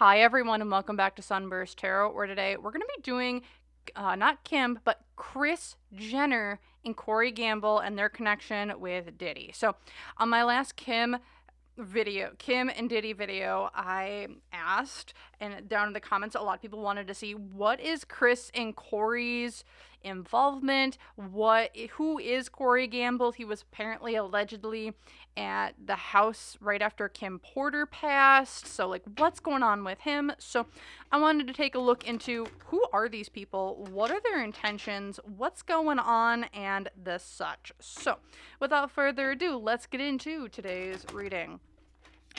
Hi everyone and welcome back to SunBurst Tarot, where today we're going to be doing not Kim, but Kris Jenner and Corey Gamble and their connection with Diddy. So on my last Kim and Diddy video, I asked, and down in the comments, a lot of people wanted to see what is Kris and Corey's involvement. Who is Corey Gamble? He was apparently allegedly at the house right after Kim Porter passed. So like, what's going on with him? So I wanted to take a look into who are these people, what are their intentions, what's going on, and the such. So without further ado, let's get into today's reading.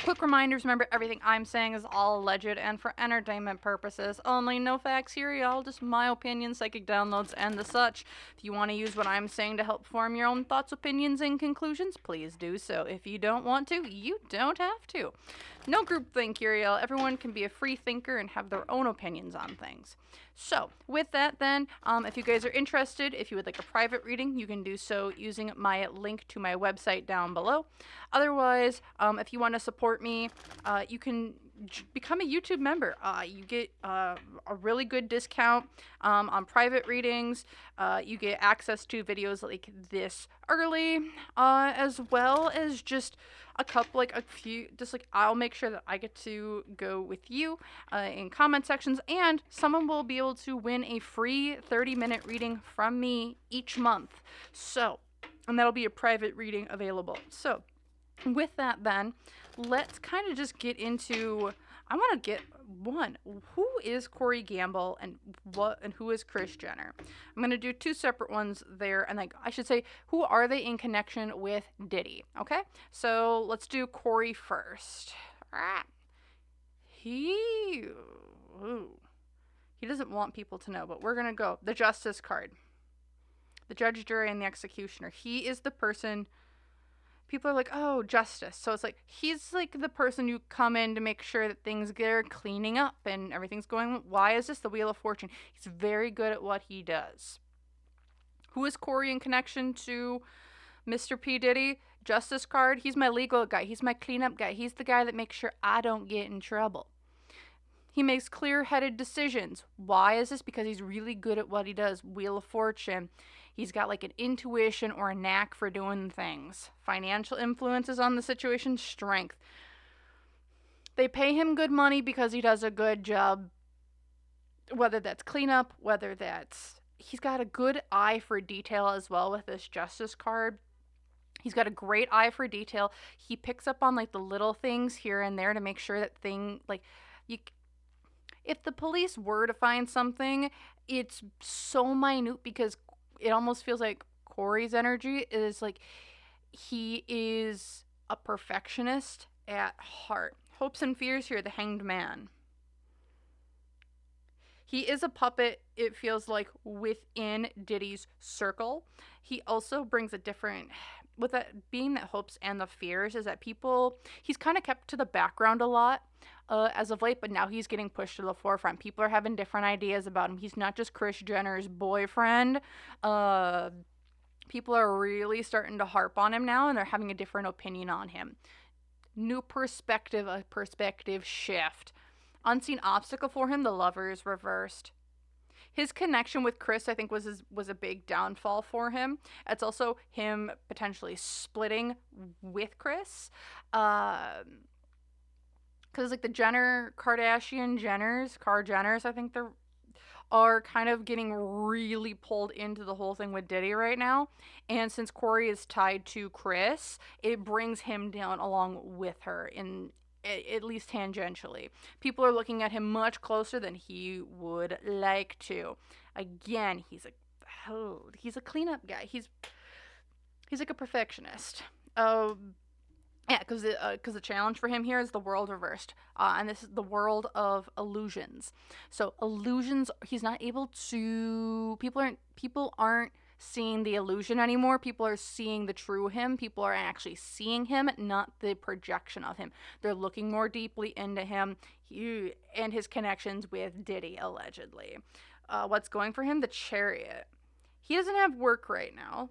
Quick reminders, remember everything I'm saying is all alleged and for entertainment purposes only. No facts here, y'all, just my opinion, psychic downloads, and the such. If you want to use what I'm saying to help form your own thoughts, opinions, and conclusions, please do so. If you don't want to, you don't have to. No groupthink here, y'all. Everyone can be a free thinker and have their own opinions on things. So, with that then, if you guys are interested, if you would like a private reading, you can do so using my link to my website down below. Otherwise, if you want to support me, you can become a YouTube member. You get a really good discount on private readings. You get access to videos like this early, as well as just I'll make sure that I get to go with you in comment sections, and someone will be able to win a free 30-minute reading from me each month. So, and that'll be a private reading available. So, with that then, let's kind of just get into, I want to get one, who is Corey Gamble and who is Kris Jenner? I'm going to do two separate ones there, and like I should say, who are they in connection with Diddy? Okay, so let's do Corey first. He doesn't want people to know, but we're going to go the Justice card. The judge, jury, and the executioner. He is the person. People are like, oh, justice. So it's like, he's like the person you come in to make sure that things get cleaning up and everything's going. Why is this the Wheel of Fortune? He's very good at what he does. Who is Corey in connection to Mr. P-Diddy? Justice card. He's my legal guy. He's my cleanup guy. He's the guy that makes sure I don't get in trouble. He makes clear-headed decisions. Why is this? Because he's really good at what he does. Wheel of Fortune. He's got like an intuition or a knack for doing things. Financial influences on the situation, strength. They pay him good money because he does a good job. Whether that's cleanup, whether that's... He's got a good eye for detail as well with this Justice card. He's got a great eye for detail. He picks up on like the little things here and there to make sure that if the police were to find something, it's so minute because it almost feels like Corey's energy is like he is a perfectionist at heart. Hopes and fears here, the Hanged Man. He is a puppet, it feels like, within Diddy's circle. He also brings a different, with that being that hopes and the fears, is that he's kind of kept to the background a lot as of late, but now he's getting pushed to the forefront. People are having different ideas about him. He's not just Kris Jenner's boyfriend. People are really starting to harp on him now, and they're having a different opinion on him. New perspective, a perspective shift. Unseen obstacle for him, the Lovers reversed. His connection with Kris, I think, was a big downfall for him. It's also him potentially splitting with Kris. Because like the Jenners, I think are kind of getting really pulled into the whole thing with Diddy right now. And since Corey is tied to Kris, it brings him down along with her at least tangentially. People are looking at him much closer than he would like to. Again, he's a cleanup guy. He's like a perfectionist. Yeah, because the challenge for him here is the world reversed, and this is the world of illusions. So illusions, he's not able to. People aren't seeing the illusion anymore. People are seeing the true him. People are actually seeing him, not the projection of him. They're looking more deeply into him and his connections with Diddy, allegedly. What's going for him? The Chariot. He doesn't have work right now.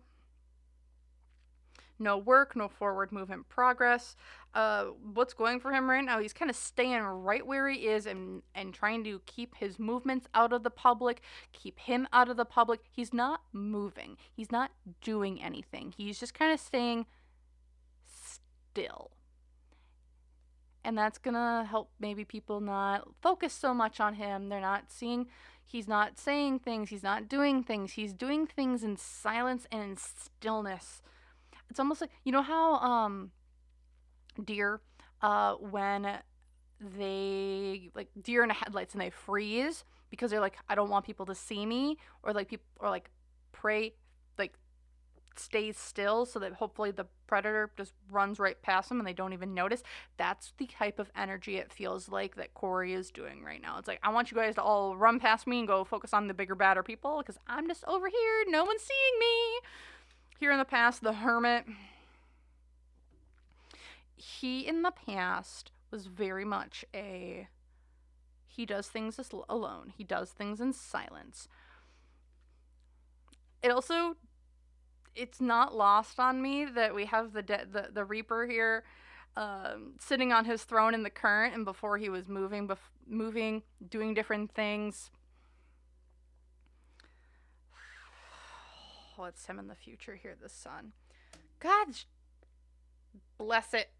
no work, no forward movement progress. What's going for him right now? He's kind of staying right where he is and trying to keep his movements out of the public, keep him out of the public. He's not moving. He's not doing anything. He's just kind of staying still. And that's gonna help maybe people not focus so much on him. They're not seeing, he's not saying things, he's not doing things. He's doing things in silence and in stillness. It's almost like, you know how deer, when they, like deer in the headlights and they freeze because they're like, I don't want people to see me, or like people, or like prey, like stays still so that hopefully the predator just runs right past them and they don't even notice. That's the type of energy it feels like that Corey is doing right now. It's like, I want you guys to all run past me and go focus on the bigger, badder people because I'm just over here. No one's seeing me. Here in the past, the hermit, he in the past was very much he does things alone. He does things in silence. It also, it's not lost on me that we have the Reaper here, sitting on his throne in the current, and before he was moving, doing different things. Oh, it's him in the future here, the sun. God bless it.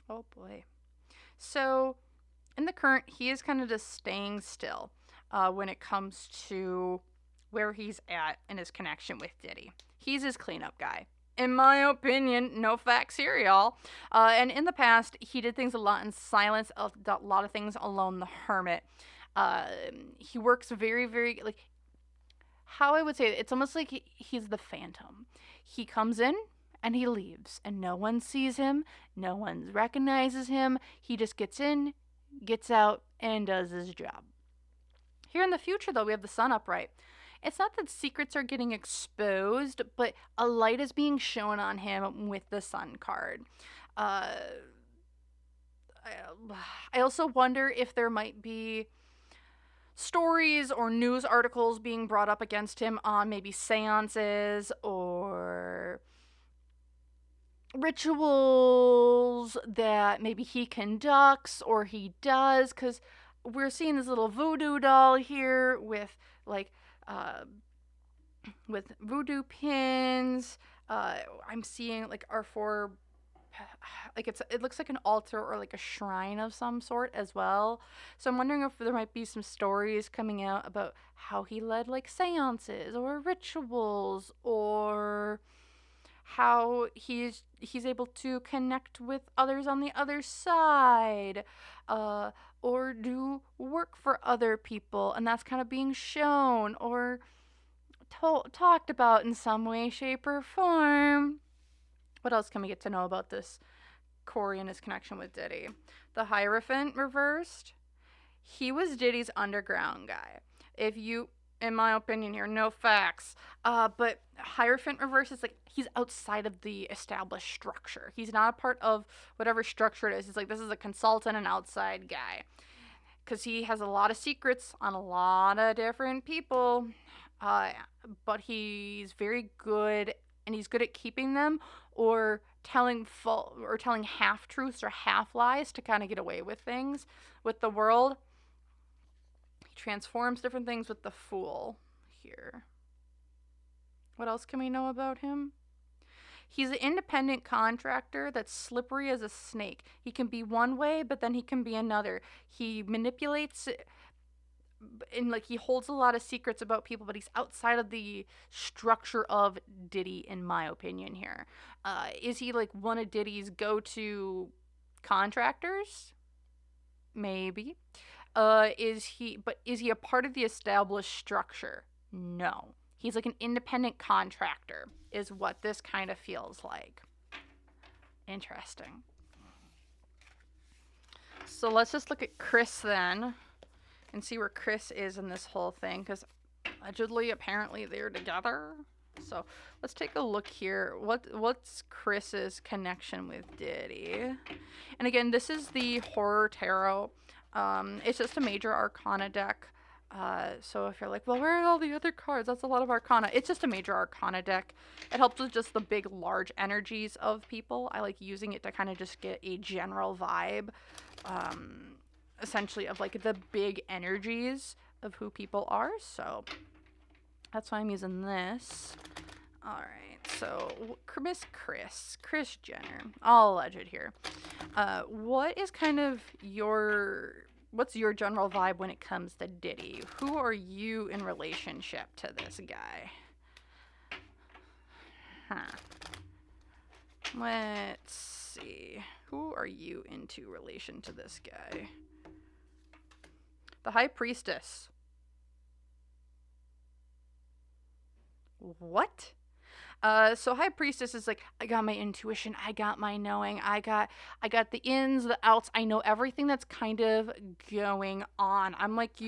Oh boy. So, in the current, he is kind of just staying still when it comes to where he's at in his connection with Diddy. He's his cleanup guy. In my opinion, no facts here, y'all. And in the past, he did things a lot in silence, a lot of things alone, the hermit. He works very, very, like, how I would say it, it's almost like he's the phantom. He comes in and he leaves, and no one sees him, no one recognizes him. He just gets in, gets out, and does his job. Here in the future, though, we have the sun upright. It's not that secrets are getting exposed, but a light is being shown on him with the sun card. I also wonder if there might be stories or news articles being brought up against him on maybe seances or rituals that maybe he conducts or he does, because we're seeing this little voodoo doll here with like with voodoo pins. I'm seeing like our four, like it looks like an altar or like a shrine of some sort as well. So I'm wondering if there might be some stories coming out about how he led like seances or rituals, or how he's able to connect with others on the other side, or do work for other people, and that's kind of being shown or talked about in some way, shape, or form. What else can we get to know about this Corey and his connection with Diddy? The Hierophant reversed. He was Diddy's underground guy. If you, in my opinion here, no facts, but Hierophant reverse is like he's outside of the established structure. He's not a part of whatever structure it is. It's like this is a consultant, an outside guy, because he has a lot of secrets on a lot of different people, but he's very good, and he's good at keeping them or telling half truths or half lies to kind of get away with things with the world. He transforms different things with the Fool here. What else can we know about him? He's an independent contractor that's slippery as a snake. He can be one way, but then he can be another. He manipulates, and like he holds a lot of secrets about people, but he's outside of the structure of Diddy, in my opinion here. Is he like one of Diddy's go-to contractors? Maybe. Is he a part of the established structure? No. He's like an independent contractor, is what this kind of feels like. Interesting. So let's just look at Kris then and see where Kris is in this whole thing, because allegedly, apparently, they're together. So let's take a look here. What's Kris's connection with Diddy? And again, this is the Horror Tarot. It's just a major arcana deck. So if you're like, well, where are all the other cards? That's a lot of arcana. It's just a major arcana deck. It helps with just the big, large energies of people. I like using it to kind of just get a general vibe, essentially, of like the big energies of who people are. So that's why I'm using this. All right, so Kris Jenner, all alleged here. What is kind of what's your general vibe when it comes to Diddy? Who are you in relationship to this guy? Huh. Let's see. Who are you into relation to this guy? The High Priestess. What? So High Priestess is like, I got my intuition, I got my knowing, I got the ins, the outs, I know everything that's kind of going on. I'm like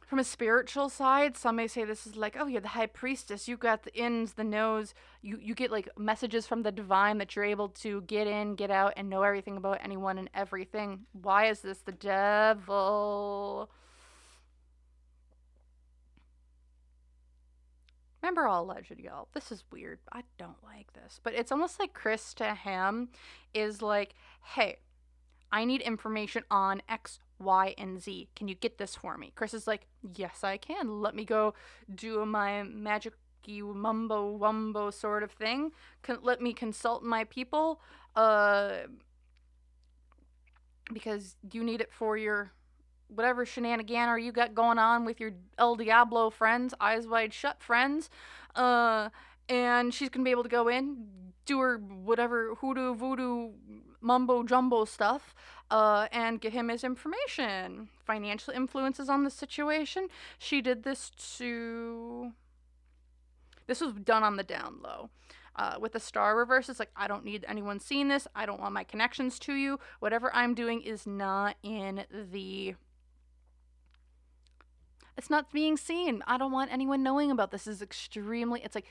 from a spiritual side, some may say this is like, oh, you're the High Priestess, you got the ins, the knows, you get like messages from the divine that you're able to get in, get out, and know everything about anyone and everything. Why is this the devil? Remember, all alleged, y'all. This is weird. I don't like this. But it's almost like Kris to him is like, hey, I need information on X, Y, and Z. Can you get this for me? Kris is like, yes, I can. Let me go do my magic mumbo wumbo sort of thing. Let me consult my people. Because you need it for your whatever shenanigan you got going on with your El Diablo friends, eyes wide shut friends, and she's gonna be able to go in, do her whatever hoodoo voodoo mumbo jumbo stuff, and get him his information. Financial influences on the situation. She did this to. This was done on the down low. With the star reverse, it's like, I don't need anyone seeing this. I don't want my connections to you. Whatever I'm doing is not in the it's not being seen. I don't want anyone knowing about this. Is extremely, it's like,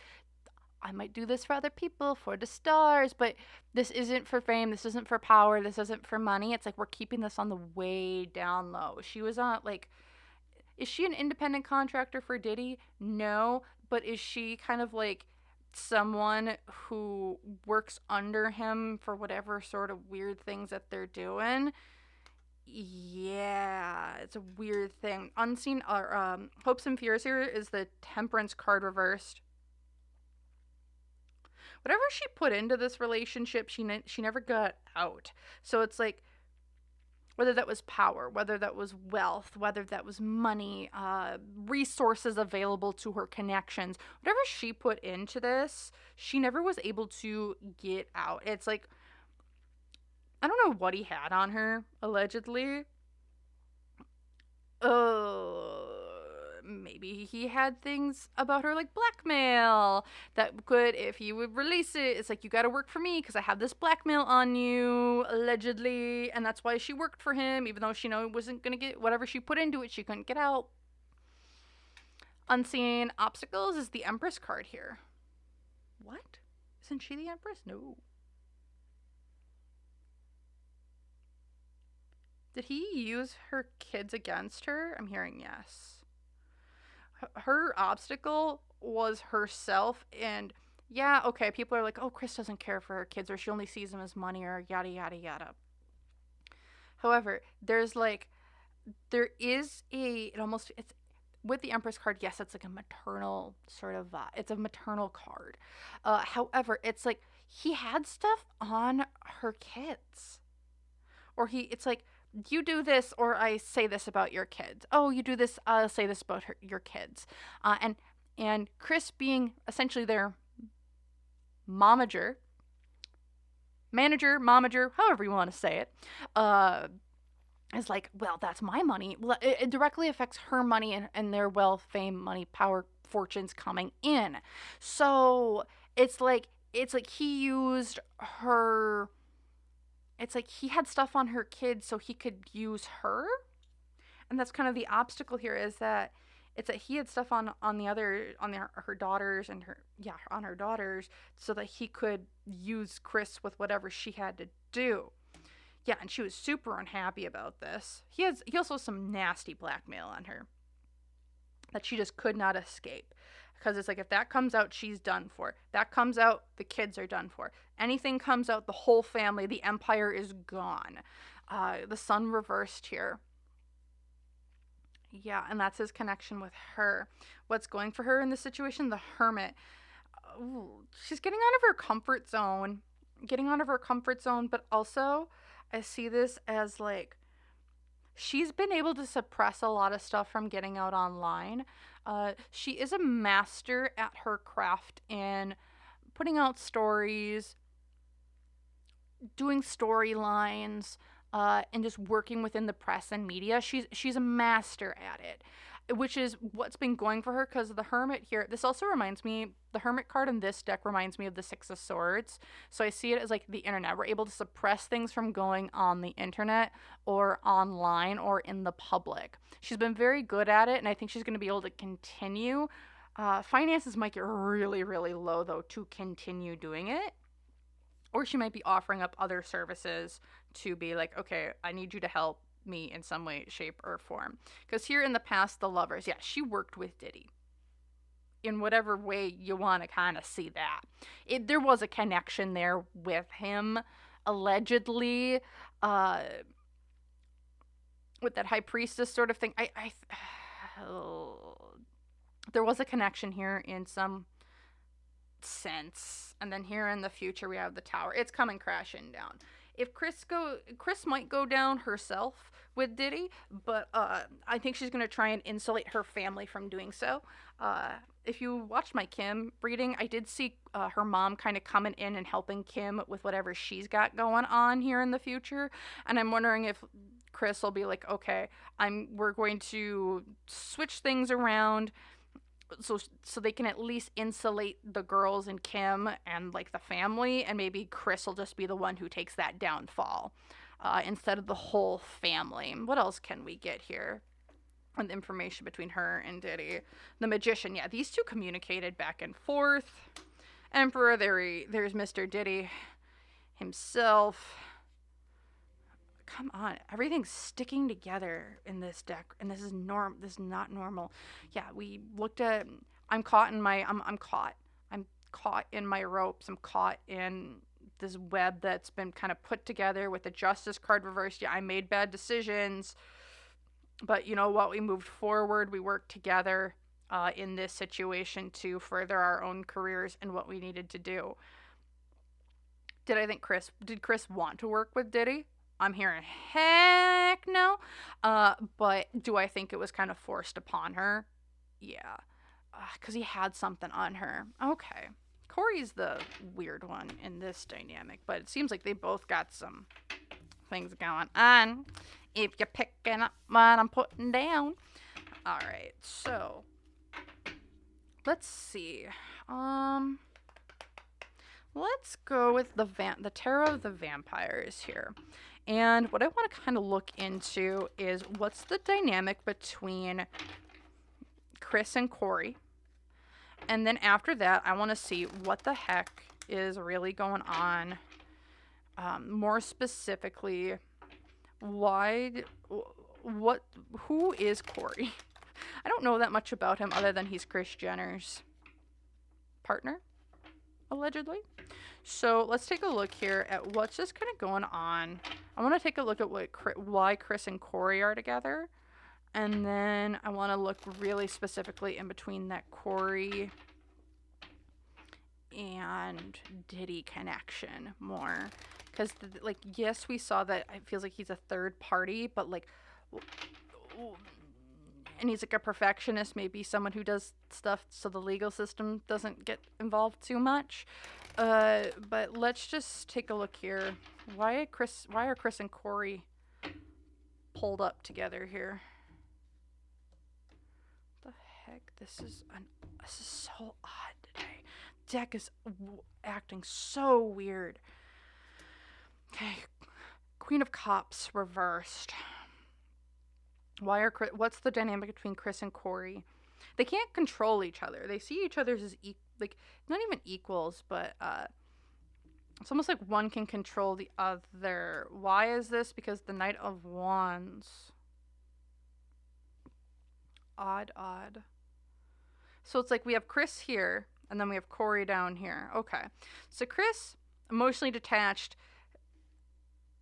I might do this for other people, for the stars, but this isn't for fame. This isn't for power. This isn't for money. It's like, we're keeping this on the way down low. She was on, like, is she an independent contractor for Diddy? No, but is she kind of like someone who works under him for whatever sort of weird things that they're doing? Yeah, it's a weird thing. Unseen or hopes and fears here is the Temperance card reversed. Whatever she put into this relationship, she never got out. So it's like, whether that was power, whether that was wealth, whether that was money, resources available to her, connections, whatever she put into this, she never was able to get out. It's like, I don't know what he had on her, allegedly. Maybe he had things about her like blackmail that could, if he would release it, it's like, you gotta work for me because I have this blackmail on you, allegedly, and that's why she worked for him, even though she knew wasn't gonna get whatever she put into it, she couldn't get out. Unseen obstacles is the Empress card here. What? Isn't she the Empress? No. Did he use her kids against her? I'm hearing yes. Her obstacle was herself, and yeah, okay, people are like, oh, Kris doesn't care for her kids, or she only sees them as money, or yada, yada, yada. However, there is it's with the Empress card, yes, it's like a maternal sort of, it's a maternal card. However, it's like, he had stuff on her kids. Or it's like, you do this or I say this about your kids. Oh, you do this, I'll say this about your kids. And Kris being essentially their manager, however you want to say it, is like, well, that's my money. Well, it directly affects her money and their wealth, fame, money, power, fortunes coming in. So it's like he used her. It's like he had stuff on her kids so he could use her. And that's kind of the obstacle here, is that it's that he had stuff on her daughters and on her daughters, so that he could use Kris with whatever she had to do. Yeah, and she was super unhappy about this. He also has some nasty blackmail on her that she just could not escape. Because it's like, if that comes out, she's done for. That comes out, the kids are done for. Anything comes out, the whole family, the empire is gone. The sun reversed here. Yeah, and that's his connection with her. What's going for her in this situation? The hermit. Ooh, she's getting out of her comfort zone. Getting out of her comfort zone, but also I see this as like she's been able to suppress a lot of stuff from getting out online. She is a master at her craft in putting out stories, doing storylines, and just working within the press and media. She's a master at it, which is what's been going for her. Because the Hermit here, this also reminds me, the Hermit card in this deck reminds me of the Six of Swords. So I see it as like the internet. We're able to suppress things from going on the internet or online or in the public. She's been very good at it, and I think she's going to be able to continue. Finances might get really, really low, though, to continue doing it. Or she might be offering up other services to be like, okay, I need you to help me in some way, shape, or form. Because here in the past, the Lovers, yeah, she worked with Diddy. In whatever way you want to kind of see that. There was a connection there with him, allegedly, with that high priestess sort of thing. There was a connection here in some sense. And then here in the future we have the Tower. It's coming crashing down. If Kris might go down herself with Diddy, but I think she's going to try and insulate her family from doing so. If you watched my Kim reading, I did see her mom kind of coming in and helping Kim with whatever she's got going on here in the future. And I'm wondering if Kris will be like, okay, we're going to switch things around so they can at least insulate the girls and Kim and like the family, and maybe Kris will just be the one who takes that downfall instead of the whole family. What else can we get here? And the information between her and Diddy. The Magician, yeah, these two communicated back and forth. Emperor, there's Mr. Diddy himself. Come on, everything's sticking together in this deck, and this is not normal. Yeah, we looked at, I'm caught in my ropes. I'm caught in this web that's been kind of put together with the Justice card reversed. Yeah, I made bad decisions, but you know what? We moved forward. We worked together in this situation to further our own careers and what we needed to do. Did Kris want to work with Diddy? I'm hearing heck no. But do I think it was kind of forced upon her? Yeah. Because he had something on her. Okay. Corey's the weird one in this dynamic, but it seems like they both got some things going on. If you're picking up what I'm putting down. All right. So let's see. Let's go with the Tarot of the Vampires here. And what I want to kind of look into is what's the dynamic between Kris and Corey. And then after that, I want to see what the heck is really going on. More specifically, who is Corey? I don't know that much about him other than he's Kris Jenner's partner, allegedly. So let's take a look here at what's just kind of going on. I want to take a look at why Kris and Corey are together. And then I want to look really specifically in between that Corey and Diddy connection more. Because, like, yes, we saw that it feels like he's a third party, but, like, and he's like a perfectionist, maybe someone who does stuff so the legal system doesn't get involved too much. But let's just take a look here. Why are Kris and Corey pulled up together here? What the heck? This is so odd today. Deck is acting so weird. Okay, Queen of Cups reversed. What's the dynamic between Kris and Corey? They can't control each other. They see each other as not even equals, but It's almost like one can control the other. Why is this? Because the Knight of Wands. Odd, odd. So it's like we have Kris here, and then we have Corey down here. Okay. So Kris, emotionally detached.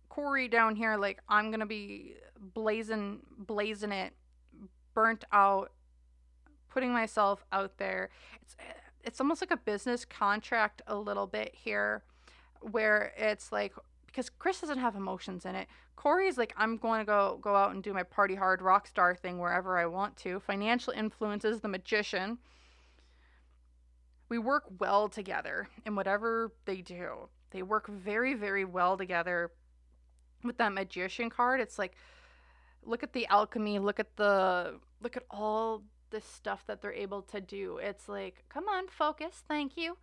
Corey down here, like, I'm going to be blazing it, burnt out, putting myself out there. It's almost like a business contract a little bit here, where it's like, because Kris doesn't have emotions in it. Corey's like, I'm going to go out and do my party hard rock star thing wherever I want to. Financial influences, the magician. We work well together in whatever they do. They work very, very well together. With that magician card, it's like, look at the alchemy, look at all this stuff that they're able to do. It's like, come on, focus, thank you.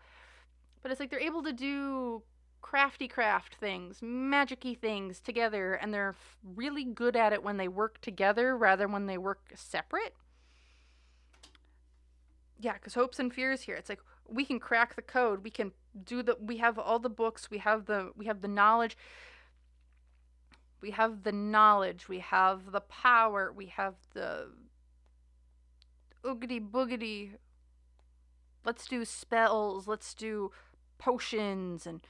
But it's like they're able to do crafty craft things, magic-y things together, and they're really good at it when they work together rather than when they work separate. Yeah, because hopes and fears here. It's like we can crack the code. We can we have all the books. We have the knowledge. We have the knowledge. We have the power. We have the oogity boogity. Let's do spells. Let's do potions, and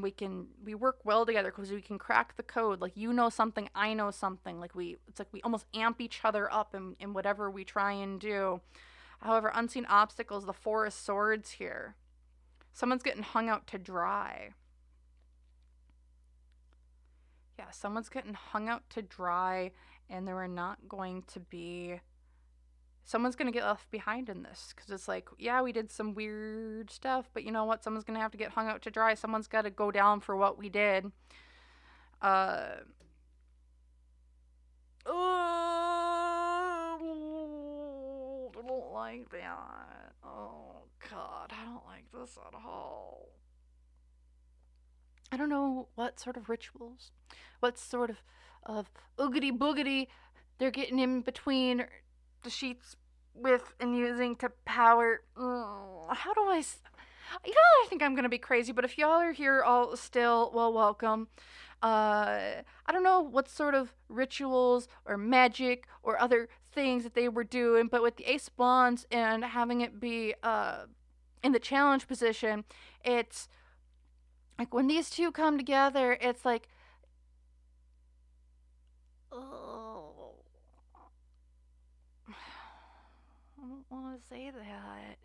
we work well together because we can crack the code. Like, you know something, I know something. Like, it's like we almost amp each other up in whatever we try and do. However, unseen obstacles, the Four of Swords here. Someone's getting hung out to dry. Yeah, someone's getting hung out to dry, and there are not going to be... Someone's going to get left behind in this, because it's like, yeah, we did some weird stuff, but you know what? Someone's going to have to get hung out to dry. Someone's got to go down for what we did. Oh, I don't like that. Oh, God, I don't like this at all. I don't know what sort of rituals, what sort of oogity boogity they're getting in between the sheets with and using to power. How do I... You know, I think I'm going to be crazy, but if y'all are here all still, well, welcome. I don't know what sort of rituals or magic or other things that they were doing, but with the Ace of Wands and having it be in the challenge position, it's like when these two come together, it's like, oh, I don't want to say that.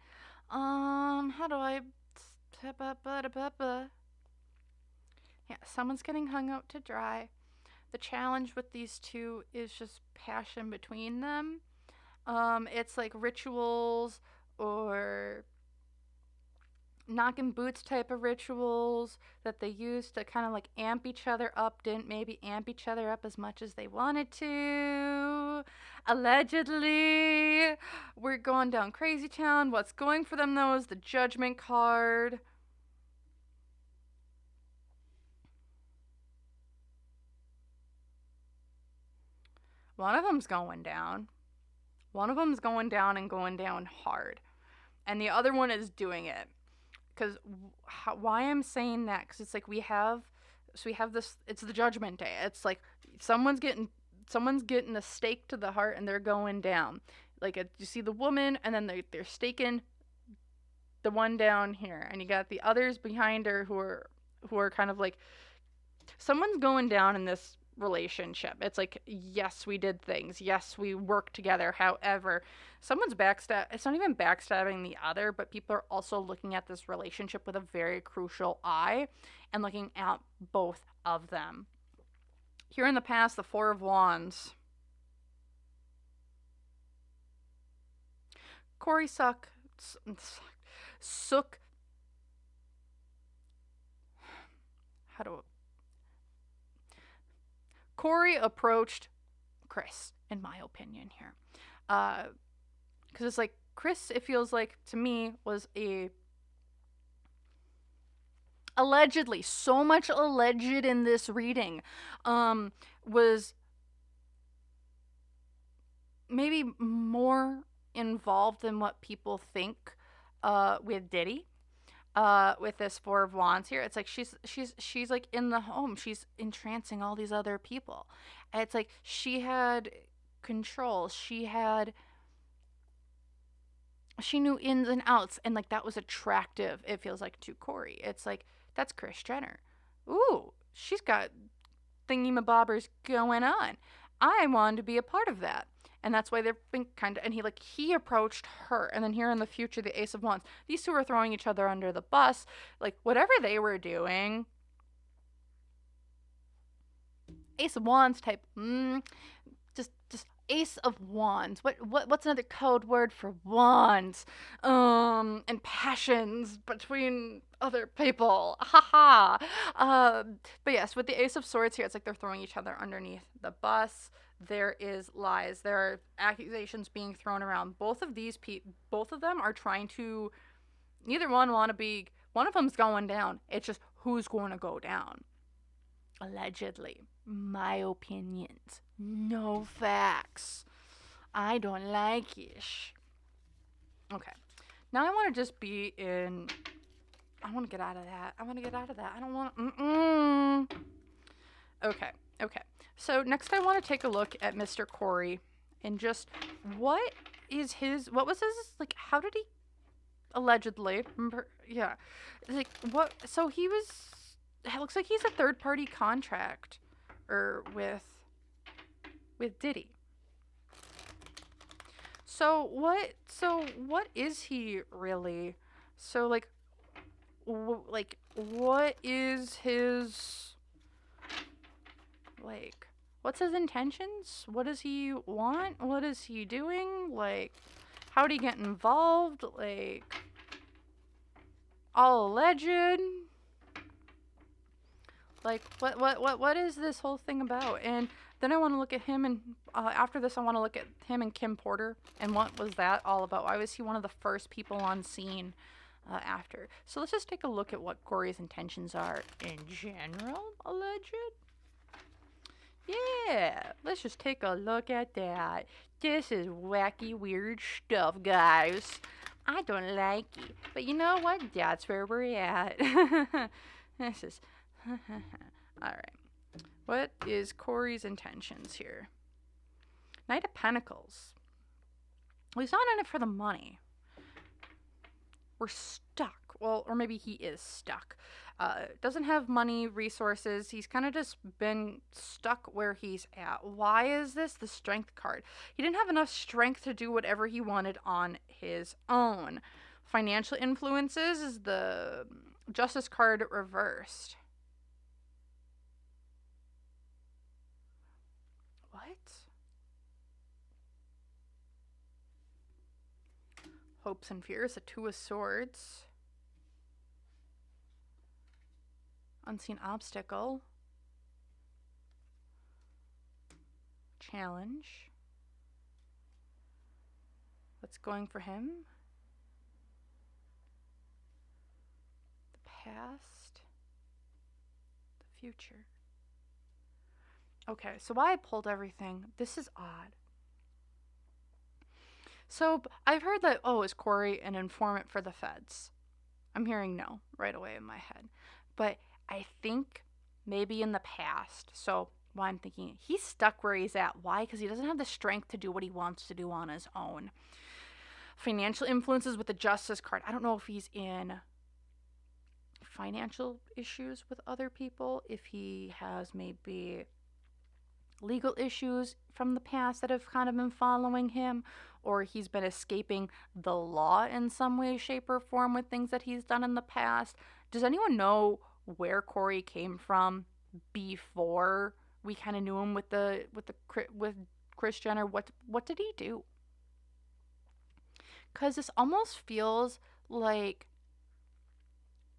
How do I... Yeah, someone's getting hung out to dry. The challenge with these two is just passion between them. It's like rituals or knocking boots type of rituals that they used to kind of like amp each other up, didn't maybe amp each other up as much as they wanted to. Allegedly. We're going down crazy town. What's going for them though is the Judgment card. One of them's going down. One of them's going down and going down hard. And the other one is doing it. Because why I'm saying that, because it's like we have this, it's the Judgment Day. It's like someone's getting a stake to the heart and they're going down. Like, you see the woman, and then they're staking the one down here, and you got the others behind her who are kind of like, someone's going down in this relationship. It's like, yes, we did things. Yes, we worked together. However, someone's backstab. It's not even backstabbing the other, but people are also looking at this relationship with a very crucial eye and looking at both of them. Here in the past, the Four of Wands. Corey Sook. How do... Corey approached Kris, in my opinion, here. Because it's like, Kris, it feels like, to me, was allegedly, so much alleged in this reading, was maybe more involved than what people think with Diddy. with this Four of Wands here. It's like she's like in the home. She's entrancing all these other people. And it's like she had control. She knew ins and outs, and like that was attractive, it feels like, to Corey. It's like, that's Kris Jenner. Ooh, she's got thingy-mabobbers going on. I wanted to be a part of that. And that's why they've been kind of, and he approached her. And then here in the future, the Ace of Wands, these two are throwing each other under the bus. Like, whatever they were doing, Ace of Wands type, just Ace of Wands. What's another code word for wands? And passions between other people. Haha. But yes, with the Ace of Swords here, it's like they're throwing each other underneath the bus. There is lies. There are accusations being thrown around. Both of them are trying to. Neither one want to be. One of them's going down. It's just who's going to go down. Allegedly. My opinions. No facts. I don't like it. Okay. Now I want to just be in. I want to get out of that. I don't want. Okay. So next I want to take a look at Mr. Corey and just what was his, like, how did he allegedly, yeah, like, what, so he was, it looks like he's a third-party contract with Diddy. So what is he really? So like what is his, like, what's his intentions? What does he want? What is he doing? Like, how did he get involved? Like, all alleged? Like, what is this whole thing about? And then I want to look at him, and after this I want to look at him and Kim Porter, and what was that all about? Why was he one of the first people on scene after? So let's just take a look at what Corey's intentions are in general, alleged. Yeah, let's just take a look at that. This is wacky, weird stuff, guys. I don't like it, but you know what? That's where we're at. This is... Alright. What is Corey's intentions here? Knight of Pentacles. Well, he's not in it for the money. We're stuck. Well, or maybe he is stuck. Doesn't have money, resources. He's kind of just been stuck where he's at. Why is this? The Strength card. He didn't have enough strength to do whatever he wanted on his own. Financial influences is the Justice card reversed. What? Hopes and fears, a Two of Swords. Unseen obstacle. Challenge. What's going for him? The past. The future. Okay, so why I pulled everything, this is odd. So I've heard that, oh, is Corey an informant for the feds? I'm hearing no right away in my head. But I think maybe in the past. So why I'm thinking he's stuck where he's at. Why? Because he doesn't have the strength to do what he wants to do on his own. Financial influences with the Justice card. I don't know if he's in financial issues with other people, if he has maybe legal issues from the past that have kind of been following him, or he's been escaping the law in some way, shape, or form with things that he's done in the past. Does anyone know where Corey came from before we kind of knew him with Kris Jenner? What did he do? Because this almost feels like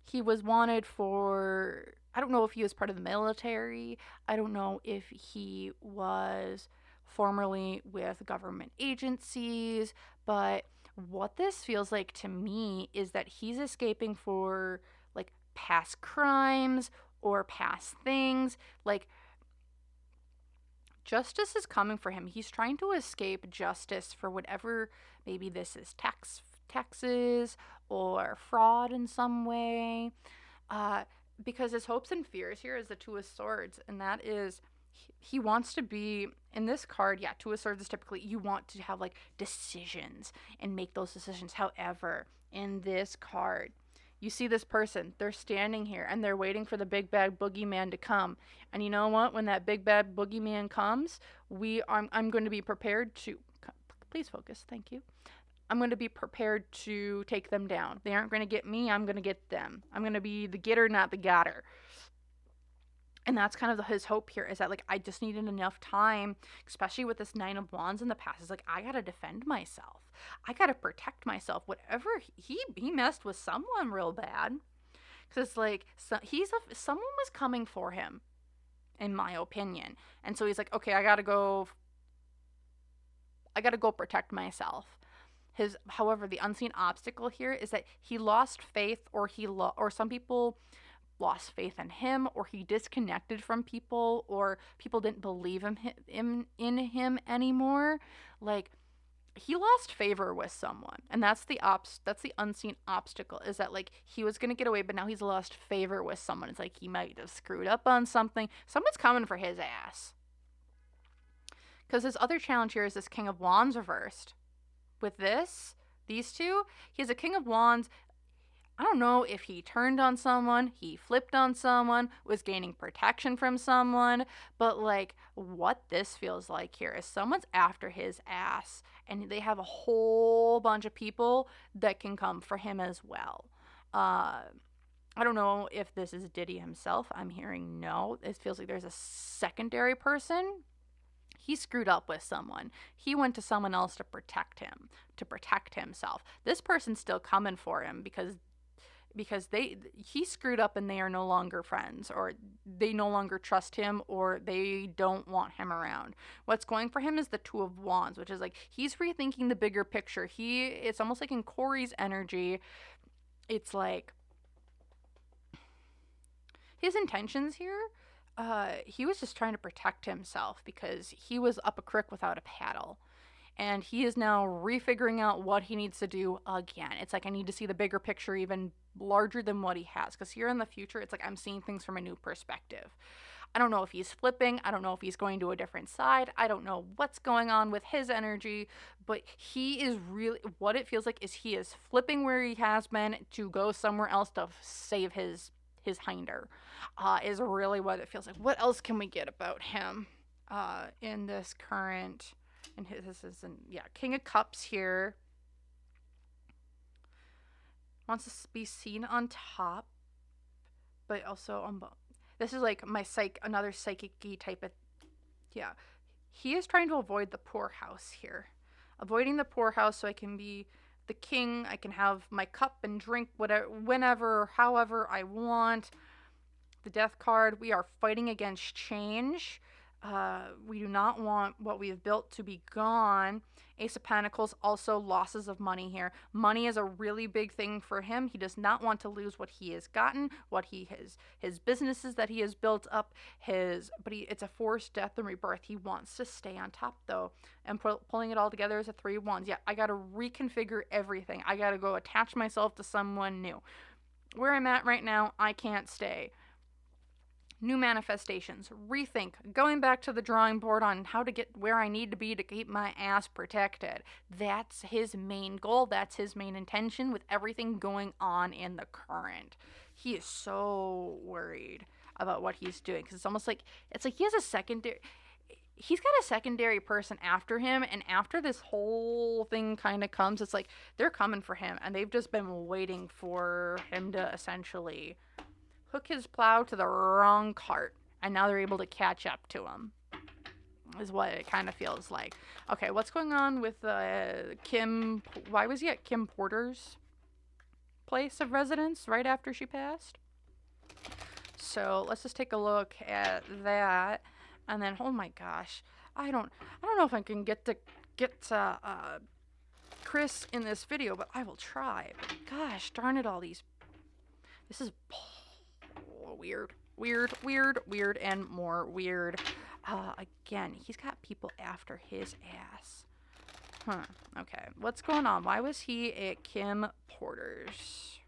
he was wanted for, I don't know if he was part of the military. I don't know if he was formerly with government agencies. But what this feels like to me is that he's escaping for, like, past crimes or past things. Like, justice is coming for him. He's trying to escape justice for whatever, maybe this is taxes, or fraud in some way. Because his hopes and fears here is the Two of Swords, and that is he wants to be in this card. Yeah, Two of Swords is typically you want to have like decisions and make those decisions. However, in this card, you see this person, they're standing here and they're waiting for the big bad boogeyman to come. And you know what? When that big bad boogeyman comes, I'm going to be prepared to please focus. Thank you. I'm going to be prepared to take them down. They aren't going to get me. I'm going to get them. I'm going to be the getter, not the gotter. And that's kind of his hope here, is that like I just needed enough time, especially with this Nine of Wands in the past. It's like I gotta defend myself. I gotta protect myself. Whatever he messed with someone real bad, because it's like someone was coming for him, in my opinion. And so he's like, okay, I gotta go protect myself. However, the unseen obstacle here is that he lost faith, or or some people lost faith in him, or he disconnected from people, or people didn't believe in him anymore. Like he lost favor with someone, and that's the unseen obstacle, is that like he was gonna get away, but now he's lost favor with someone. It's like he might have screwed up on something. Someone's coming for his ass. Because his other challenge here is this King of Wands reversed. With these two, he has a King of Wands. I don't know if he turned on someone, he flipped on someone, was gaining protection from someone, but like what this feels like here is someone's after his ass, and they have a whole bunch of people that can come for him as well. I don't know if this is Diddy himself. I'm hearing no. It feels like there's a secondary person. He screwed up with someone. He went to someone else to protect him, to protect himself. This person's still coming for him because he screwed up and they are no longer friends, or they no longer trust him, or they don't want him around. What's going for him is the Two of Wands, which is like he's rethinking the bigger picture. It's almost like in Corey's energy, it's like his intentions here, he was just trying to protect himself because he was up a creek without a paddle. And he is now refiguring out what he needs to do again. It's like I need to see the bigger picture even larger than what he has. Because here in the future, it's like I'm seeing things from a new perspective. I don't know if he's flipping. I don't know if he's going to a different side. I don't know what's going on with his energy. But he is really, what it feels like is he is flipping where he has been to go somewhere else to save his hinder. Is really what it feels like. What else can we get about him in this current... And this is, King of Cups here. Wants to be seen on top, but also on bottom. This is like another psychic-y type of, yeah. He is trying to avoid the poorhouse here. Avoiding the poorhouse so I can be the king. I can have my cup and drink whatever, whenever, however I want. The Death card, we are fighting against change. We do not want what we have built to be gone. Ace of Pentacles, also losses of money here. Money is a really big thing for him. He does not want to lose what he has gotten, what he has, his businesses that he has built up, it's a forced death and rebirth. He wants to stay on top though. And pulling it all together is a Three of Wands. Yeah, I got to reconfigure everything. I got to go attach myself to someone new. Where I'm at right now, I can't stay. New manifestations, rethink, going back to the drawing board on how to get where I need to be to keep my ass protected. That's his main goal. That's his main intention with everything going on in the current. He is so worried about what he's doing because it's like he has he's got a secondary person after him, and after this whole thing kind of comes, it's like they're coming for him, and they've just been waiting for him to essentially hook his plow to the wrong cart, and now they're able to catch up to him, is what it kind of feels like. Okay, what's going on with Kim? Why was he at Kim Porter's place of residence right after she passed? So let's just take a look at that, and then oh my gosh, I don't know if I can get Kris in this video, but I will try. But gosh darn it, this is weird, and more weird. Again, he's got people after his ass. Okay. What's going on? Why was he at Kim Porter's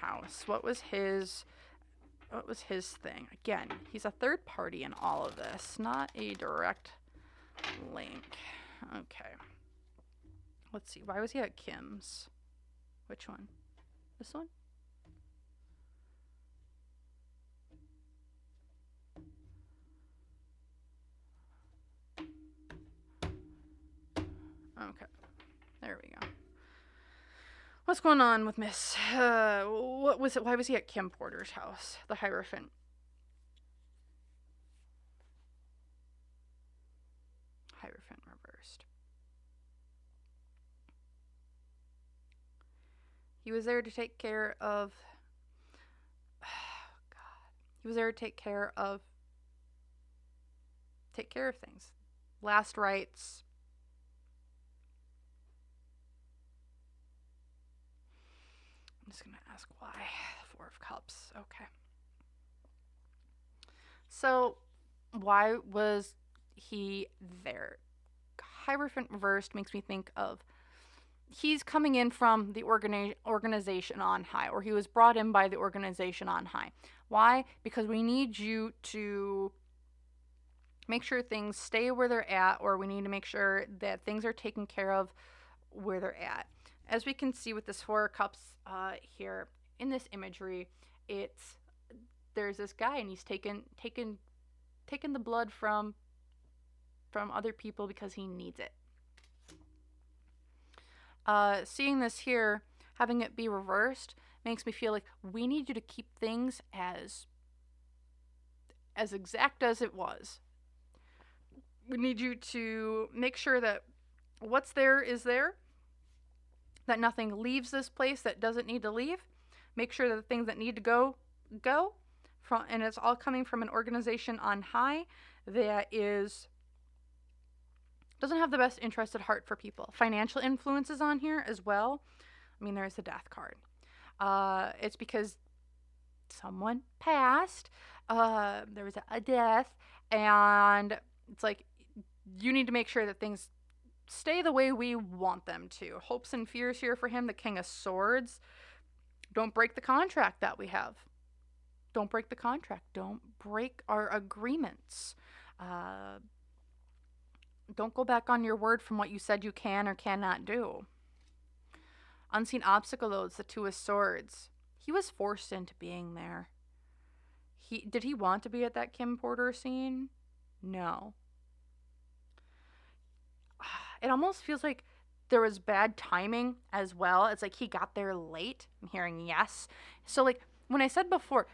house? What was his thing? Again, he's a third party in all of this, not a direct link. Okay. Let's see. Why was he at Kim's? Which one? This one? Okay. There we go. What's going on with Miss? What was it? Why was he at Kim Porter's house? The Hierophant. Hierophant reversed. He was there to take care of. Oh, God. He was there to take care of things. Last rites. I'm just going to ask why. Four of Cups. Okay. So, why was he there? Hierophant reversed makes me think of he's coming in from the organization on high, or he was brought in by the organization on high. Why? Because we need you to make sure things stay where they're at, or we need to make sure that things are taken care of where they're at. As we can see with this Four of Cups here in this imagery, there's this guy and he's taken the blood from other people because he needs it. Seeing this here, having it be reversed, makes me feel like we need you to keep things as exact as it was. We need you to make sure that what's there is there, that nothing leaves this place that doesn't need to leave. Make sure that the things that need to go, and it's all coming from an organization on high that doesn't have the best interest at heart for people. Financial influence is on here as well. I mean, there's the Death card. It's because someone passed. There was a death, and it's like you need to make sure that things stay the way we want them to. Hopes and fears here for him. The King of Swords. Don't break the contract that we have. Don't break the contract. Don't break our agreements. Don't go back on your word from what you said you can or cannot do. Unseen obstacle, though, it's the Two of Swords. He was forced into being there. Did he want to be at that Kim Porter scene? No. It almost feels like there was bad timing as well. It's like he got there late. I'm hearing yes. So like when I said before,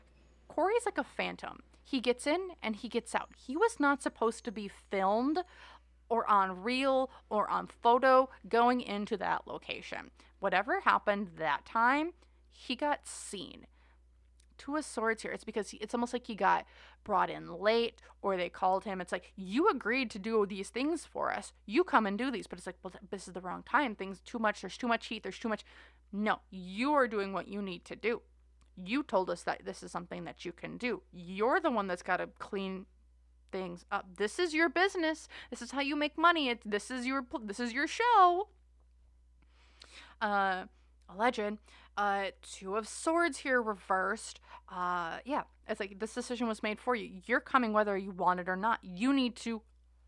Corey's like a phantom. He gets in and he gets out. He was not supposed to be filmed or on reel or on photo going into that location. Whatever happened that time, he got seen. Two of Swords here. It's because it's almost like he got brought in late, or they called him. It's like, you agreed to do these things for us. You come and do these. But it's like, well, this is the wrong time. Things too much. There's too much heat. There's too much. No, you are doing what you need to do. You told us that this is something that you can do. You're the one that's got to clean things up. This is your business. This is how you make money. This is your show. Alleged. Two of Swords here reversed. Yeah, it's like this decision was made for you. You're coming whether you want it or not. You need to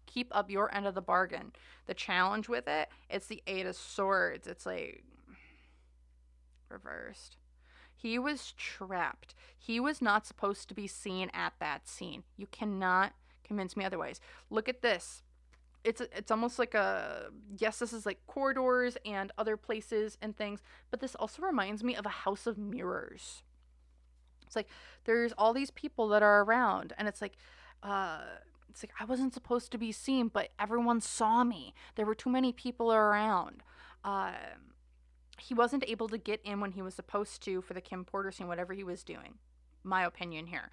keep up your end of the bargain. The challenge with it's the Eight of Swords. It's like reversed. He was trapped. He was not supposed to be seen at that scene. You cannot convince me otherwise. Look at this. It's almost like yes, this is like corridors and other places and things, but this also reminds me of a house of mirrors. It's like there's all these people that are around, and it's like I wasn't supposed to be seen, but everyone saw me. There were too many people around. He wasn't able to get in when he was supposed to for the Kim Porter scene, whatever he was doing. My opinion here.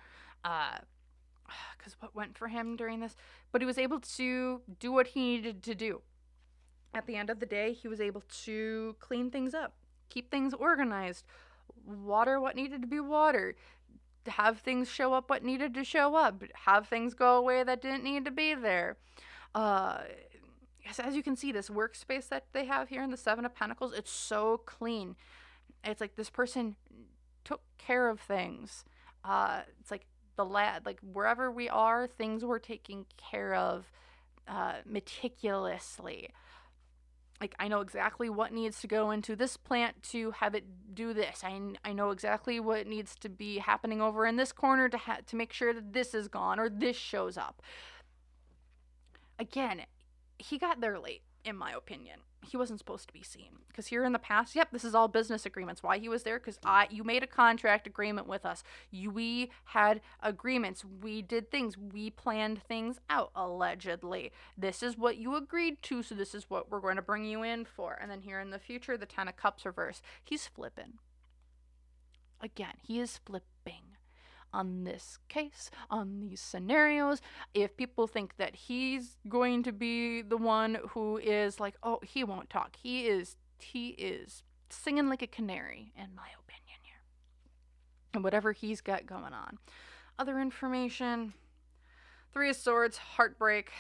Because what went for him during this? But he was able to do what he needed to do. At the end of the day, he was able to clean things up, keep things organized, water what needed to be watered, have things show up what needed to show up, have things go away that didn't need to be there. Uh, as you can see, this workspace that they have here in the Seven of Pentacles, it's so clean. It's like this person took care of things. It's like like wherever we are, things were taken care of meticulously. Like, I know exactly what needs to go into this plant to have it do this. I know exactly what needs to be happening over in this corner to make sure that this is gone or this shows up. Again, he got there late, in my opinion. He wasn't supposed to be seen. Because here in the past, yep, this is all business agreements. Why he was there? Because you made a contract agreement with us. We had agreements. We did things. We planned things out, allegedly. This is what you agreed to, so this is what we're going to bring you in for. And then here in the future, the Ten of Cups reverse. He's flipping. Again, he is flipping on this case, on these scenarios. If people think that he's going to be the one who is like, oh, he won't talk. He is singing like a canary, in my opinion here. And whatever he's got going on. Other information. Three of Swords, heartbreak.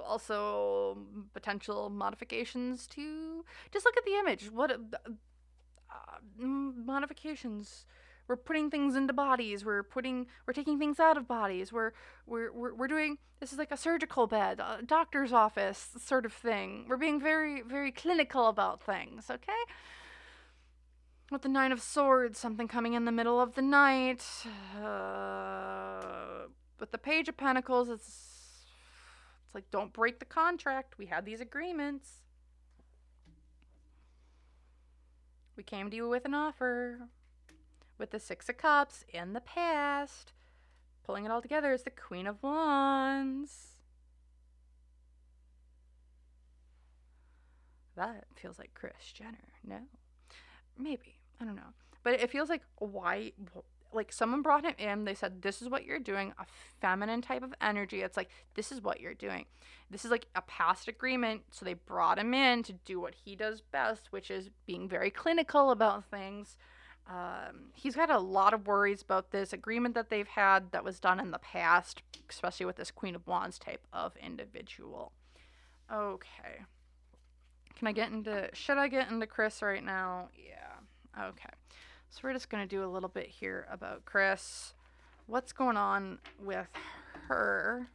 Also potential modifications to just look at the image. What modifications? We're putting things into bodies. We're taking things out of bodies. We're doing, this is like a surgical bed, a doctor's office sort of thing. We're being very, very clinical about things, okay? With the Nine of Swords, something coming in the middle of the night. With the Page of Pentacles, it's like, don't break the contract. We had these agreements. We came to you with an offer. With the Six of Cups in the past, pulling it all together is the Queen of Wands. That feels like Kris Jenner. No. Maybe. I don't know. But it feels like, why? Like, someone brought him in. They said, this is what you're doing. A feminine type of energy. It's like, this is what you're doing. This is like a past agreement. So they brought him in to do what he does best, which is being very clinical about things. He's got a lot of worries about this agreement that they've had that was done in the past, especially with this Queen of Wands type of individual. Okay. Should I get into Kris right now? Yeah. Okay. So we're just going to do a little bit here about Kris. What's going on with her?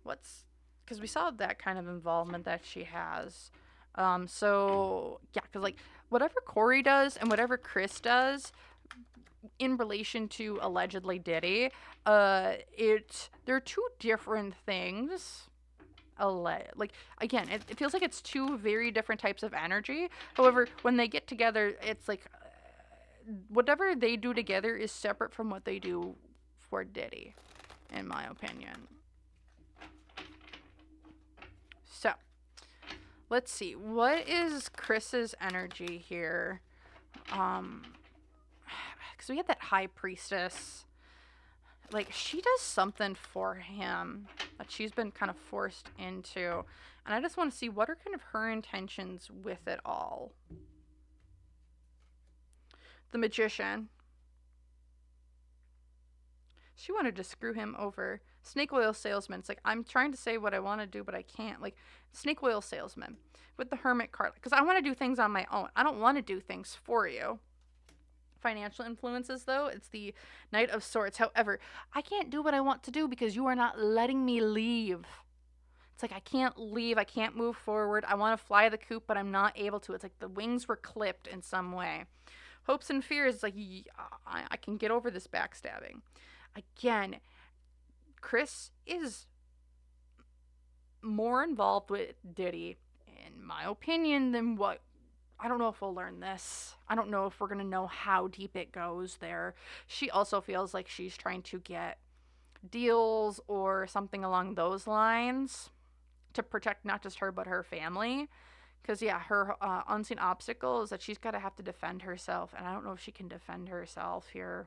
Because we saw that kind of involvement that she has. So, yeah, because, like, whatever Corey does and whatever Kris does in relation to allegedly Diddy, they're two different things. Like, again, it feels like it's two very different types of energy. However, when they get together, it's like whatever they do together is separate from what they do for Diddy, in my opinion. So, let's see. What is Kris's energy here? Because we had that High Priestess. Like, she does something for him that she's been kind of forced into. And I just want to see what are kind of her intentions with it all. The Magician. She wanted to screw him over. Snake oil salesman. It's like, I'm trying to say what I want to do, but I can't. Like, snake oil salesman. With the Hermit card. Because I want to do things on my own. I don't want to do things for you. Financial influences, though, it's the Knight of Swords. However, I can't do what I want to do because you are not letting me leave. It's like, I can't leave. I can't move forward. I want to fly the coop, but I'm not able to. It's like the wings were clipped in some way. Hopes and fears, it's like, I can get over this backstabbing. Again, Kris is more involved with Diddy, in my opinion, than what... I don't know if we'll learn this. I don't know if we're going to know how deep it goes there. She also feels like she's trying to get deals or something along those lines to protect not just her, but her family. Because, yeah, her unseen obstacle is that she's got to have to defend herself. And I don't know if she can defend herself here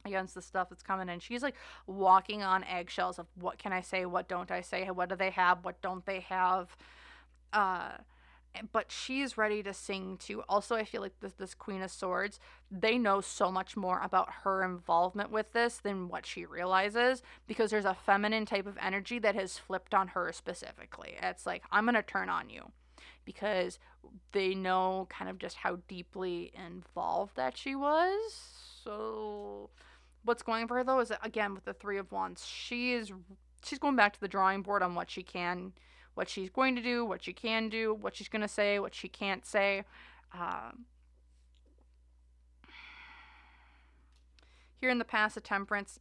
against the stuff that's coming in. She's, like, walking on eggshells of what can I say, what don't I say, what do they have, what don't they have. but she's ready to sing too. Also, I feel like this Queen of Swords, they know so much more about her involvement with this than what she realizes, because there's a feminine type of energy that has flipped on her specifically. It's like, I'm going to turn on you, because they know kind of just how deeply involved that she was. So what's going for her though is that, again, with the Three of Wands, she's going back to the drawing board on what she's going to do, what she can do, what she's going to say, what she can't say. Here in the past, the Temperance,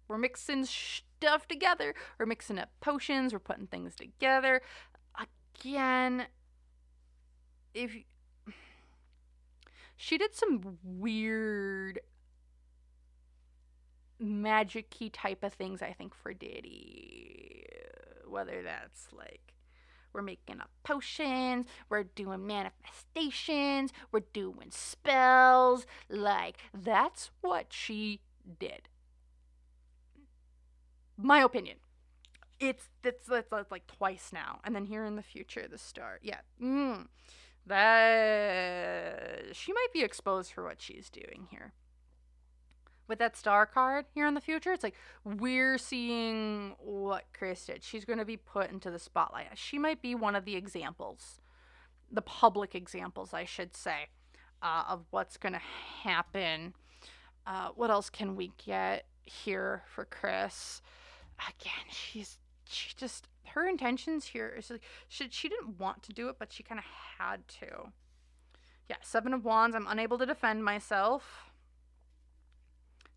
we're mixing stuff together. We're mixing up potions. We're putting things together. Again, she did some weird magic-y type of things, I think, for Diddy. Whether that's like, we're making up potions, we're doing manifestations, we're doing spells. Like, that's what she did. My opinion. It's like twice now. And then here in the future, the Star. Yeah. That she might be exposed for what she's doing here. With that Star card here in the future, it's like, we're seeing what Kris did. She's going to be put into the spotlight. She might be one of the examples, the public examples, I should say, of what's going to happen. What else can we get here for Kris? Again, her intentions here is like, she didn't want to do it, but she kind of had to. Yeah, Seven of Wands, I'm unable to defend myself.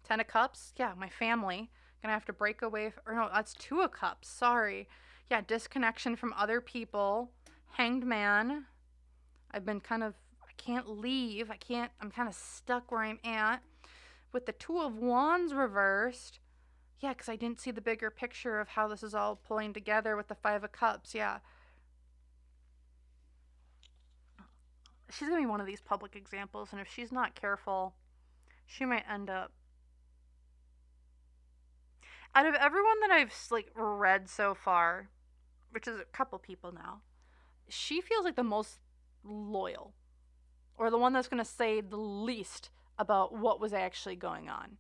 10 of Cups, yeah, my family. Gonna have to break away, or no, that's 2 of Cups, sorry. Yeah, disconnection from other people. Hanged Man. I've been kind of, I can't leave. I'm kind of stuck where I'm at. With the 2 of Wands reversed, yeah, because I didn't see the bigger picture of how this is all pulling together with the 5 of Cups, yeah. She's gonna be one of these public examples, and if she's not careful, she might end up, out of everyone that I've like read so far, which is a couple people now, she feels like the most loyal, or the one that's going to say the least about what was actually going on.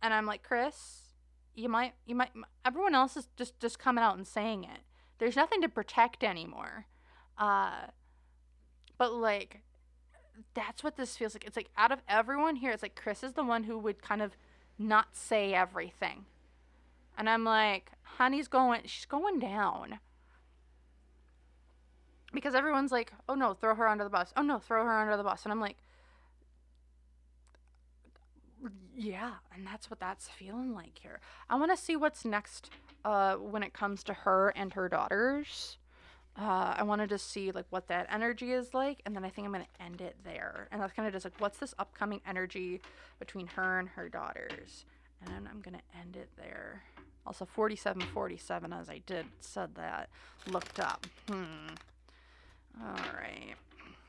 And I'm like, Kris, you might, everyone else is just coming out and saying it. There's nothing to protect anymore. But like, that's what this feels like. It's like, out of everyone here, it's like Kris is the one who would kind of not say everything. And I'm like, honey's she's going down. Because everyone's like, oh no, throw her under the bus. Oh no, throw her under the bus. And I'm like, yeah, and that's what that's feeling like here. I want to see what's next when it comes to her and her daughters. I wanted to see like what that energy is like, and then I think I'm going to end it there. And that's kind of just like, what's this upcoming energy between her and her daughters? And then I'm going to end it there. Also 4747, as I said that, looked up. All right.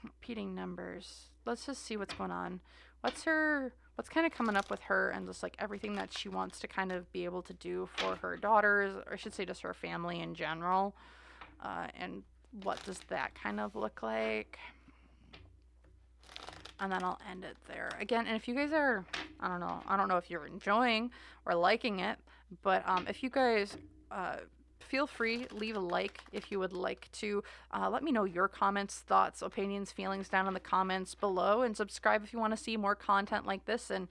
Repeating numbers. Let's just see what's going on. What's kind of coming up with her, and just like everything that she wants to kind of be able to do for her daughters, or I should say just her family in general. And what does that kind of look like? And then I'll end it there. Again, and if you guys are, I don't know if you're enjoying or liking it, but if you guys feel free, leave a like if you would like to. Let me know your comments, thoughts, opinions, feelings down in the comments below, and subscribe if you want to see more content like this. And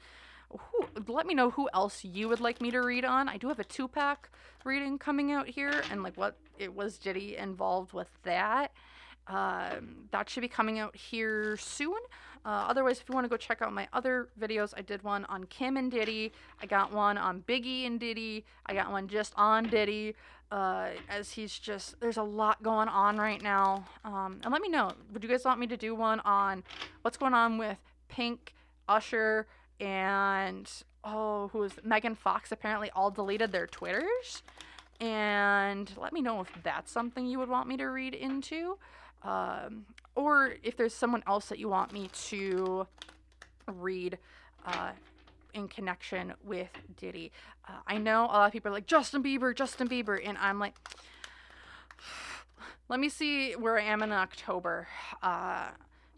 let me know who else you would like me to read on. I do have a 2-pack reading coming out here, and like what it was Diddy involved with that. That should be coming out here soon. Otherwise, if you want to go check out my other videos, I did one on Kim and Diddy. I got one on Biggie and Diddy. I got one just on Diddy. As there's a lot going on right now. And let me know, would you guys want me to do one on what's going on with Pink, Usher, and who is Megan Fox? Apparently all deleted their Twitters. And let me know if that's something you would want me to read into. Or if there's someone else that you want me to read in connection with Diddy. I know a lot of people are like, Justin Bieber, and I'm like, Let me see where I am in October,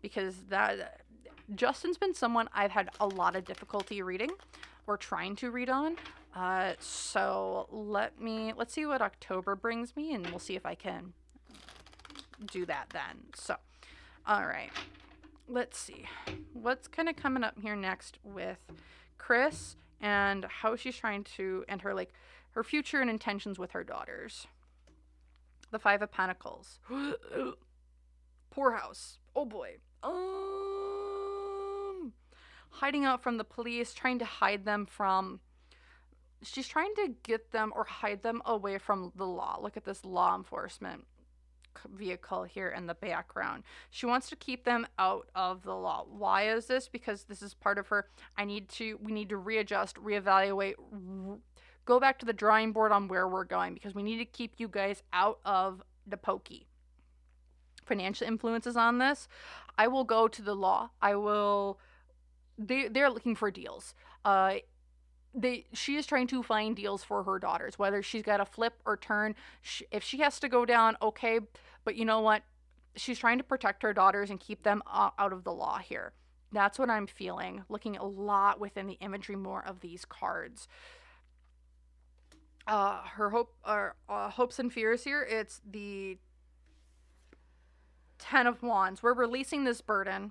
because Justin's been someone I've had a lot of difficulty reading or trying to read on. So let's see what October brings me, and we'll see if I can do that then. So, all right, let's see what's kind of coming up here next with Kris and how she's trying to, and her her future and intentions with her daughters. The Five of Pentacles. Poorhouse. Oh boy. Hiding out from the police, trying to hide them from. She's trying to get them or hide them away from the law. Look at this law enforcement vehicle here in the background. She wants to keep them out of the law. Why is this? Because this is part of her. We need to readjust, reevaluate, go back to the drawing board on where we're going, because we need to keep you guys out of the pokey. Financial influences on this. I will go to the law. They're looking for deals. She is trying to find deals for her daughters, whether she's got to flip or turn. If she has to go down, okay, but you know what? She's trying to protect her daughters and keep them out of the law here. That's what I'm feeling, looking a lot within the imagery more of these cards. Her hopes and fears here, it's the Ten of Wands. We're releasing this burden.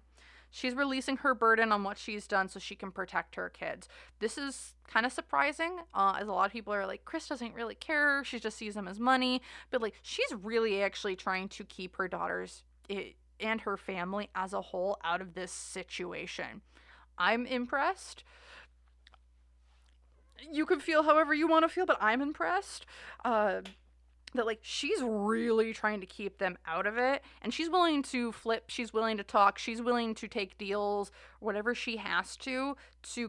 She's releasing her burden on what she's done so she can protect her kids. This is kind of surprising, as a lot of people are like, Kris doesn't really care. She just sees them as money. But she's really actually trying to keep her daughters and her family as a whole out of this situation. I'm impressed. You can feel however you want to feel, but I'm impressed. That she's really trying to keep them out of it, and she's willing to flip, she's willing to talk, she's willing to take deals, whatever she has to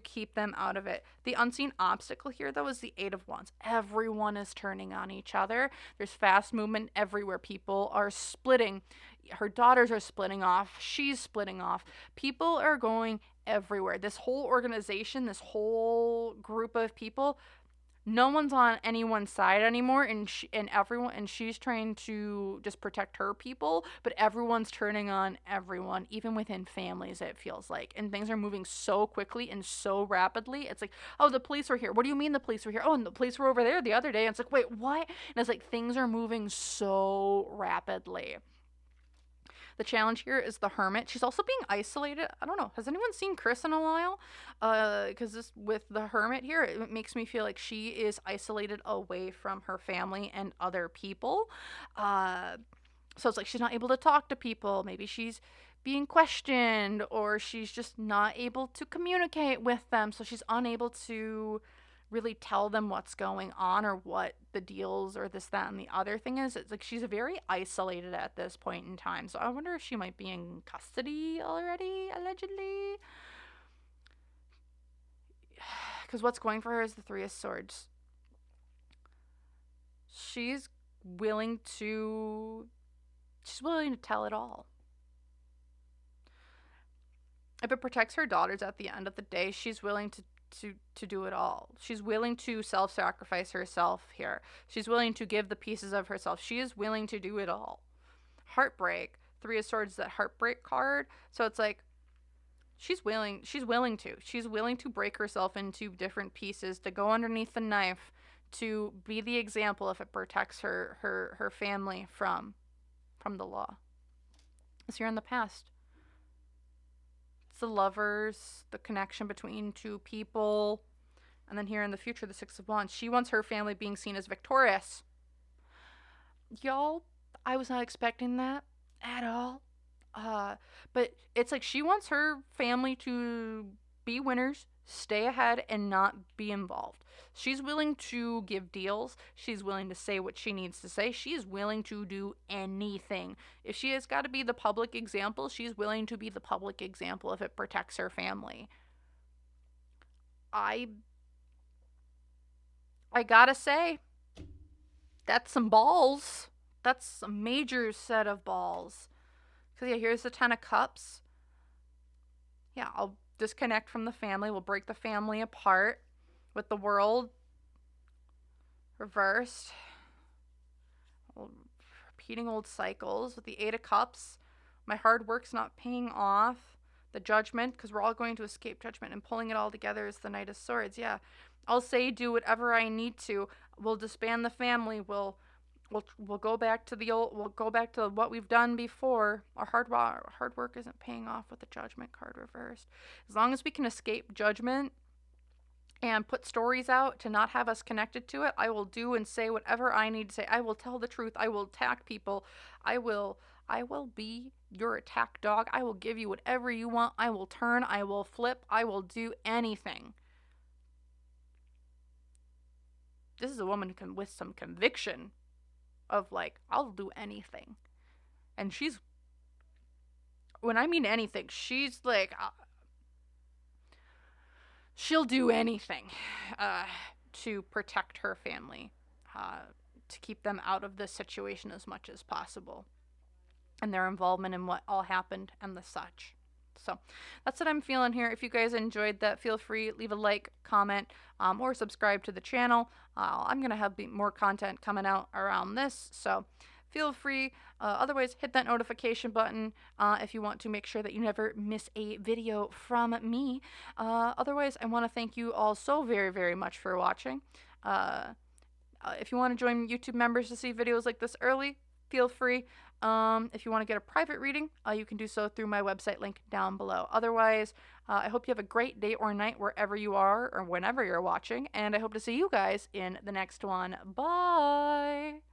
keep them out of it. The unseen obstacle here, though, is the Eight of Wands. Everyone is turning on each other. There's fast movement everywhere. People are splitting. Her daughters are splitting off. She's splitting off. People are going everywhere. This whole organization, this whole group of people, no one's on anyone's side anymore, and she's trying to just protect her people, but everyone's turning on everyone, even within families, it feels like. And things are moving so quickly and so rapidly. It's like, oh, the police were here. What do you mean the police were here? Oh, and the police were over there the other day. And it's like, wait, what? And it's like things are moving so rapidly. The challenge here is the Hermit. She's also being isolated. I don't know. Has anyone seen Kris in a while? Because this with the Hermit here, it makes me feel like she is isolated away from her family and other people. So it's like she's not able to talk to people. Maybe she's being questioned, or she's just not able to communicate with them. So she's unable to really tell them what's going on or what the deals or this, that, and the other thing is. It's like she's very isolated at this point in time. So I wonder if she might be in custody already, allegedly. Because what's going for her is the Three of Swords. She's willing to tell it all. If it protects her daughters at the end of the day, she's willing to do it all. She's willing to self-sacrifice herself here. She's willing to give the pieces of herself. She is willing to do it all. Heartbreak. Three of Swords is that heartbreak card. So it's like she's willing to break herself into different pieces, to go underneath the knife, to be the example if it protects her family from the law. It's here in the past. The Lovers, the connection between two people, and then here in the future, the Six of Wands. She wants her family being seen as victorious. Y'all, I was not expecting that at all. But it's like she wants her family to be winners, stay ahead, and not be involved. She's willing to give deals. She's willing to say what she needs to say. She is willing to do anything. If she has got to be the public example, she's willing to be the public example if it protects her family. I gotta say, that's some balls. That's a major set of balls. Because yeah, here's the Ten of Cups. Yeah, I'll disconnect from the family. We'll break the family apart. With the World reversed. repeating old cycles with the Eight of Cups. My hard work's not paying off. The Judgment, because we're all going to escape judgment, and pulling it all together is the Knight of Swords. Yeah, I'll say do whatever I need to. We'll disband the family. We'll go back to the old. We'll go back to what we've done before. Our hard work isn't paying off with the Judgment card reversed. As long as we can escape judgment and put stories out to not have us connected to it, I will do and say whatever I need to say. I will tell the truth. I will attack people. I will be your attack dog. I will give you whatever you want. I will turn. I will flip. I will do anything. This is a woman with some conviction of like, I'll do anything. And she's, when I mean anything, she's like, she'll do anything to protect her family, to keep them out of this situation as much as possible, and their involvement in what all happened and the such. So that's what I'm feeling here. If you guys enjoyed that, feel free, leave a like, comment, or subscribe to the channel. I'm going to have more content coming out around this, so feel free. Otherwise, hit that notification button if you want to make sure that you never miss a video from me. Otherwise, I want to thank you all so very, very much for watching. If you want to join YouTube members to see videos like this early, feel free. If you want to get a private reading, you can do so through my website link down below. Otherwise, I hope you have a great day or night wherever you are or whenever you're watching, and I hope to see you guys in the next one. Bye!